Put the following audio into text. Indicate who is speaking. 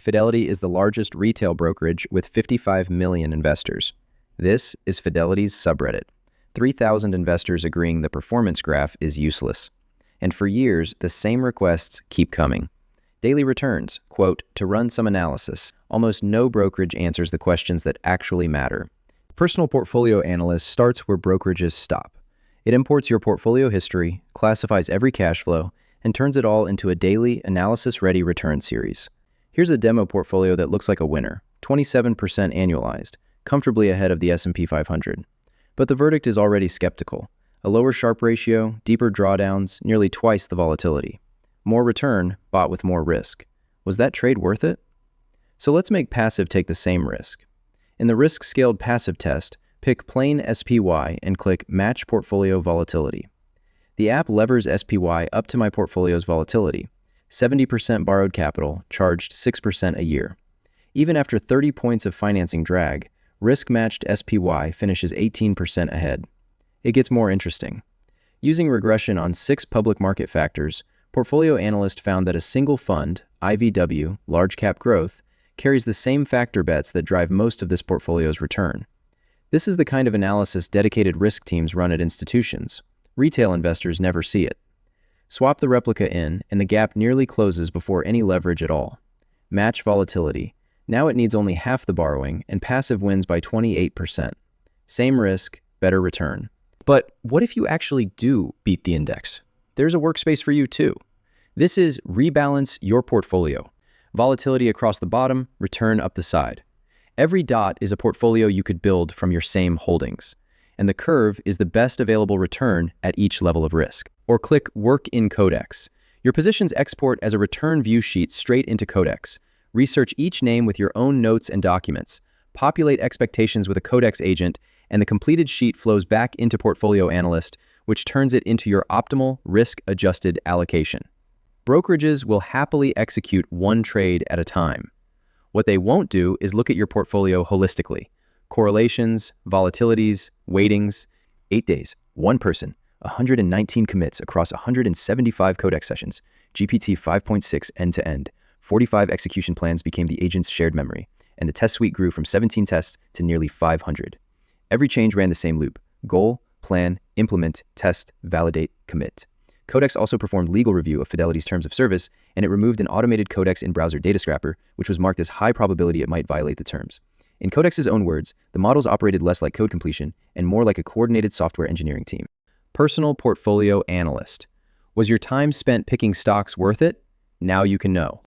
Speaker 1: Fidelity is the largest retail brokerage with 55 million investors. This is Fidelity's subreddit. 3,000 investors agreeing the performance graph is useless. And for years, the same requests keep coming. Daily returns, quote, to run some analysis. Almost no brokerage answers the questions that actually matter. Personal Portfolio Analyst starts where brokerages stop. It imports your portfolio history, classifies every cash flow, and turns it all into a daily, analysis-ready return series. Here's a demo portfolio that looks like a winner, 27% annualized, comfortably ahead of the S&P 500. But the verdict is already skeptical. A lower Sharpe ratio, deeper drawdowns, nearly twice the volatility. More return, bought with more risk. Was that trade worth it? So let's make passive take the same risk. In the risk-scaled passive test, pick plain SPY and click Match Portfolio Volatility. The app levers SPY up to my portfolio's volatility. 70% borrowed capital, charged 6% a year. Even after 30 points of financing drag, risk-matched SPY finishes 18% ahead. It gets more interesting. Using regression on 6 public market factors, Portfolio Analyst found that a single fund, IVW, large cap growth, carries the same factor bets that drive most of this portfolio's return. This is the kind of analysis dedicated risk teams run at institutions. Retail investors never see it. Swap the replica in, and the gap nearly closes before any leverage at all. Match volatility. Now it needs only half the borrowing, and passive wins by 28%. Same risk, better return. But what if you actually do beat the index? There's a workspace for you too. This is Rebalance Your Portfolio. Volatility across the bottom, return up the side. Every dot is a portfolio you could build from your same holdings. And the curve is the best available return at each level of risk. Or click Work in Codex. Your positions export as a return view sheet straight into Codex. Research each name with your own notes and documents. Populate expectations with a Codex agent, and the completed sheet flows back into Portfolio Analyst, which turns it into your optimal risk-adjusted allocation. Brokerages will happily execute one trade at a time. What they won't do is look at your portfolio holistically. Correlations, volatilities, weightings. 8 days, 1 person, 119 commits across 175 Codex sessions, GPT 5.6 end-to-end. 45 execution plans became the agent's shared memory, and the test suite grew from 17 tests to nearly 500. Every change ran the same loop: goal, plan, implement, test, validate, commit. Codex also performed legal review of Fidelity's terms of service, and it removed an automated Codex in-browser data scrapper, which was marked as high probability it might violate the terms. In Codex's own words, the models operated less like code completion and more like a coordinated software engineering team. Personal Portfolio Analyst. Was your time spent picking stocks worth it? Now you can know.